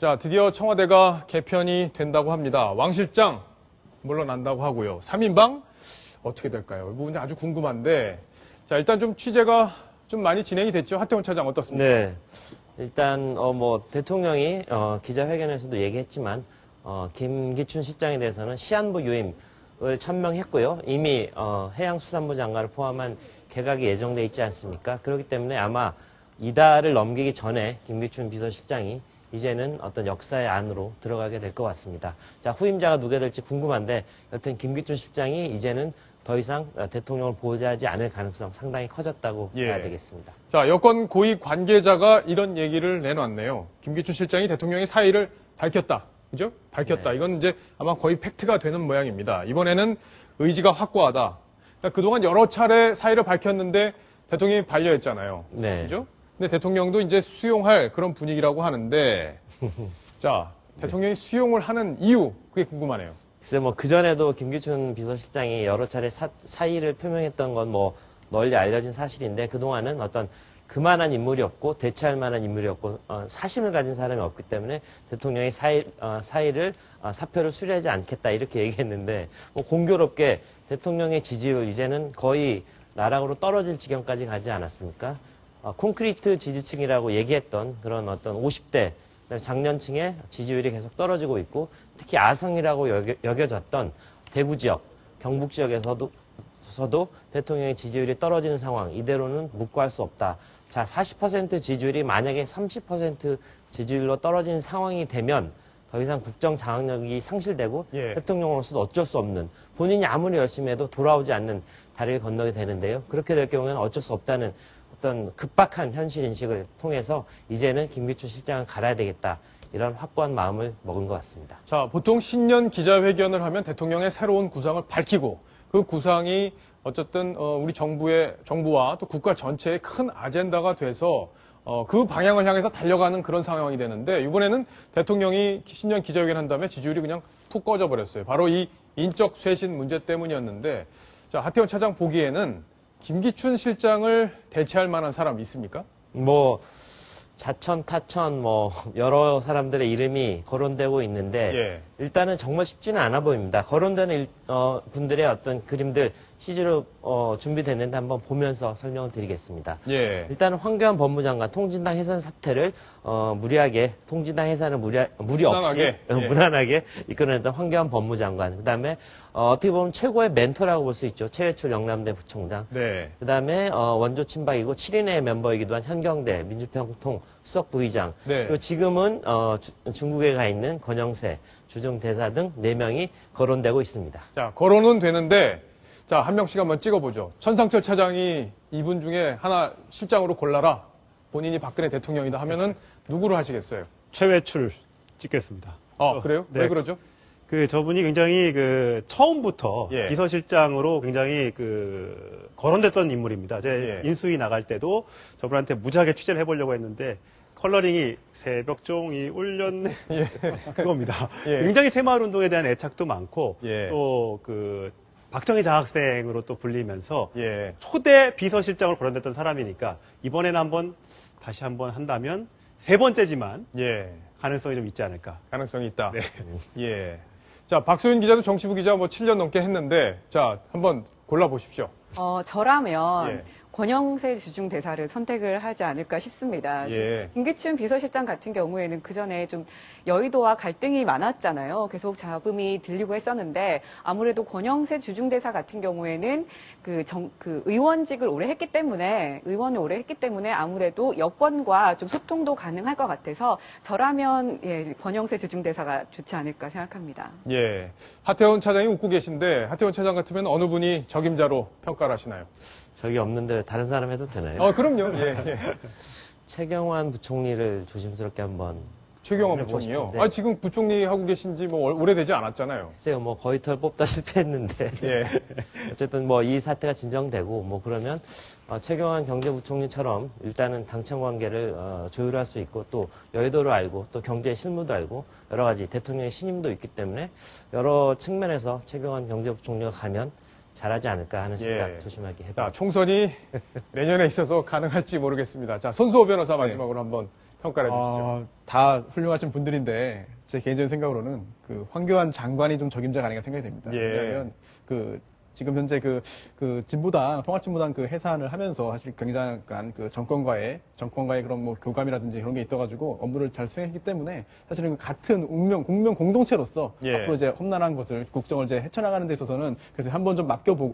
자, 드디어 청와대가 개편이 된다고 합니다. 왕 실장 물러난다고 하고요. 3인방 어떻게 될까요? 이 부분이 아주 궁금한데, 자, 일단 좀 취재가 좀 많이 진행이 됐죠. 하태원 차장 어떻습니까? 네. 일단 대통령이 기자회견에서도 얘기했지만 김기춘 실장에 대해서는 시한부 유임을 천명했고요. 이미 해양수산부 장관을 포함한 개각이 예정돼 있지 않습니까? 그렇기 때문에 아마 이달을 넘기기 전에 김기춘 비서실장이 이제는 어떤 역사의 안으로 들어가게 될 것 같습니다. 자, 후임자가 누가 될지 궁금한데 여튼 김기춘 실장이 이제는 더 이상 대통령을 보좌하지 않을 가능성 상당히 커졌다고 봐야 되겠습니다. 자, 여권 고위 관계자가 이런 얘기를 내놨네요. 김기춘 실장이 대통령의 사의를 밝혔다. 그죠? 밝혔다. 네. 이건 이제 아마 거의 팩트가 되는 모양입니다. 이번에는 의지가 확고하다. 그러니까 그동안 여러 차례 사의를 밝혔는데 대통령이 반려했잖아요. 네. 그죠? 근데 대통령도 이제 수용할 그런 분위기라고 하는데, 자, 대통령이 수용을 하는 이유, 그게 궁금하네요. 글쎄, 그전에도 김기춘 비서실장이 여러 차례 사의를 표명했던 건 널리 알려진 사실인데, 그동안은 어떤 그만한 인물이었고, 대체할 만한 인물이었고, 사심을 가진 사람이 없기 때문에 대통령이 사표를 수리하지 않겠다, 이렇게 얘기했는데, 공교롭게 대통령의 지지율 이제는 거의 나락으로 떨어질 지경까지 가지 않았습니까? 콘크리트 지지층이라고 얘기했던 그런 어떤 50대, 장년층의 지지율이 계속 떨어지고 있고, 특히 아성이라고 여겨졌던 대구 지역, 경북 지역에서도 대통령의 지지율이 떨어지는 상황, 이대로는 묵고할 수 없다. 자, 40% 지지율이 만약에 30% 지지율로 떨어진 상황이 되면 더 이상 국정 장악력이 상실되고 대통령으로서도 어쩔 수 없는, 본인이 아무리 열심히 해도 돌아오지 않는 다리를 건너게 되는데요. 그렇게 될 경우에는 어쩔 수 없다는 어떤 급박한 현실 인식을 통해서 이제는 김기춘 실장을 갈아야 되겠다. 이런 확고한 마음을 먹은 것 같습니다. 자, 보통 신년 기자회견을 하면 대통령의 새로운 구상을 밝히고 그 구상이 어쨌든 우리 정부와 또 국가 전체의 큰 아젠다가 돼서 그 방향을 향해서 달려가는 그런 상황이 되는데, 이번에는 대통령이 신년 기자회견 한 다음에 지지율이 그냥 푹 꺼져버렸어요. 바로 이 인적 쇄신 문제 때문이었는데, 자, 하태원 차장 보기에는 김기춘 실장을 대체할 만한 사람이 있습니까? 자천, 타천, 여러 사람들의 이름이 거론되고 있는데, 일단은 정말 쉽지는 않아 보입니다. 거론되는 분들의 어떤 그림들, CG로 준비됐는데 한번 보면서 설명을 드리겠습니다. 일단은 황교안 법무장관 통진당 해산 사태를 통진당 해산을 무리 없이 무난하게 이끌어냈던 황교안 법무장관. 그 다음에 어떻게 보면 최고의 멘토라고 볼 수 있죠. 최회철 영남대 부총장. 그 다음에 원조 친박이고 7인의 멤버이기도 한 현경대 민주평통 수석 부의장. 그리고 지금은 중국에 가 있는 권영세 주중대사 등 4명이 거론되고 있습니다. 자, 거론은 되는데, 자, 한 명씩 한번 찍어보죠. 천상철 차장이 이분 중에 하나 실장으로 골라라. 본인이 박근혜 대통령이다 하면은 누구를 하시겠어요? 최회출 찍겠습니다. 그래요? 네. 왜 그러죠? 저분이 굉장히 처음부터 비서실장으로 굉장히 거론됐던 인물입니다. 인수위 나갈 때도 저분한테 무지하게 취재를 해보려고 했는데 컬러링이 새벽종이 울렸네 그겁니다. 굉장히 새마을운동에 대한 애착도 많고 또 박정희 장학생으로 또 불리면서 초대 비서실장으로 거론됐던 사람이니까 이번에는 다시 한번 한다면 세 번째지만 가능성이 좀 있지 않을까. 가능성이 있다. 자, 박소윤 기자도 정치부 기자 7년 넘게 했는데, 자, 한번 골라보십시오. 저라면 권영세 주중대사를 선택을 하지 않을까 싶습니다. 김기춘 비서실장 같은 경우에는 그전에 좀 여의도와 갈등이 많았잖아요. 계속 잡음이 들리고 했었는데, 아무래도 권영세 주중대사 같은 경우에는 의원직을 오래 했기 때문에, 의원을 오래 했기 때문에 아무래도 여권과 좀 소통도 가능할 것 같아서 저라면 권영세 주중대사가 좋지 않을까 생각합니다. 하태원 차장이 웃고 계신데, 하태원 차장 같으면 어느 분이 적임자로 평가를 하시나요? 적이 없는데 다른 사람 해도 되나요? 그럼요. 최경환 부총리를 조심스럽게 한번. 최경환 부총리요? 지금 부총리 하고 계신 지 오래되지 않았잖아요. 글쎄요, 거의 털 뽑다 실패했는데. 어쨌든 이 사태가 진정되고, 그러면, 최경환 경제부총리처럼 일단은 당청 관계를 조율할 수 있고, 또 여의도를 알고, 또 경제 실무도 알고, 여러 가지 대통령의 신임도 있기 때문에, 여러 측면에서 최경환 경제부총리가 가면 잘하지 않을까 하는 생각 조심하게 해봅니다. 자, 총선이 내년에 있어서 가능할지 모르겠습니다. 자, 손수호 변호사 마지막으로 한번 평가를 해주시죠. 다 훌륭하신 분들인데 제 개인적인 생각으로는 그 황교안 장관이 좀 적임자가 아닌가 생각이 됩니다. 예. 왜냐하면 지금 현재 진보당, 통합진보당 해산을 하면서 사실 굉장한 정권과의 그런 뭐 교감이라든지 그런 게 있어가지고 업무를 잘 수행했기 때문에 사실은 같은 공명 공동체로서 앞으로 이제 험난한 것을 국정을 이제 헤쳐나가는 데 있어서는 그래서 한번 좀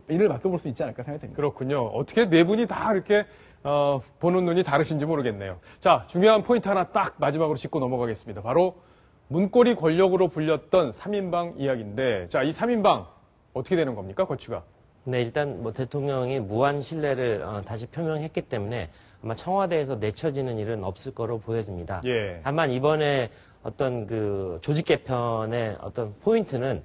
일을 맡겨볼 수 있지 않을까 생각이 됩니다. 그렇군요. 어떻게 네 분이 다 이렇게 보는 눈이 다르신지 모르겠네요. 자, 중요한 포인트 하나 딱 마지막으로 짚고 넘어가겠습니다. 바로 문고리 권력으로 불렸던 3인방 이야기인데, 자, 이 3인방 어떻게 되는 겁니까, 거취가? 네, 일단 뭐 대통령이 무한 신뢰를 다시 표명했기 때문에 아마 청와대에서 내쳐지는 일은 없을 거로 보여집니다. 예. 다만 이번에 어떤 조직 개편의 어떤 포인트는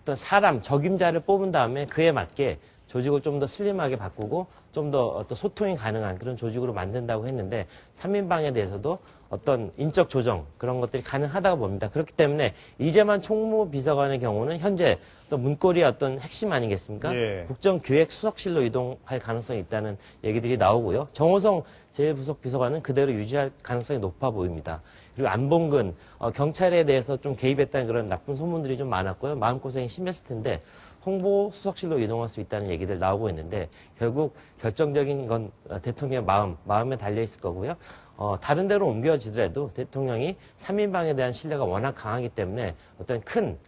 어떤 사람, 적임자를 뽑은 다음에 그에 맞게 조직을 좀 더 슬림하게 바꾸고 좀 더 어떤 소통이 가능한 그런 조직으로 만든다고 했는데 3인방에 대해서도 어떤 인적 조정 그런 것들이 가능하다고 봅니다. 그렇기 때문에 이재만 총무비서관의 경우는 현재 또 문고리의 어떤 핵심 아니겠습니까? 예. 국정기획수석실로 이동할 가능성이 있다는 얘기들이 나오고요. 정호성 제1부속비서관은 그대로 유지할 가능성이 높아 보입니다. 그리고 안봉근 경찰에 대해서 좀 개입했다는 그런 나쁜 소문들이 좀 많았고요. 마음고생이 심했을 텐데 홍보수석실로 이동할 수 있다는 얘기들 나오고 있는데 결국 결정적인 건 대통령의 마음에 달려 있을 거고요. 다른 데로 옮겨지더라도 대통령이 3인방에 대한 신뢰가 워낙 강하기 때문에 어떤 큰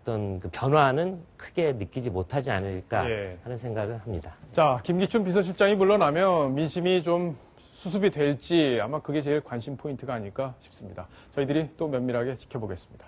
그 변화는 크게 느끼지 못하지 않을까 하는 생각을 합니다. 자, 김기춘 비서실장이 물러나면 민심이 좀 수습이 될지 아마 그게 제일 관심 포인트가 아닐까 싶습니다. 저희들이 또 면밀하게 지켜보겠습니다.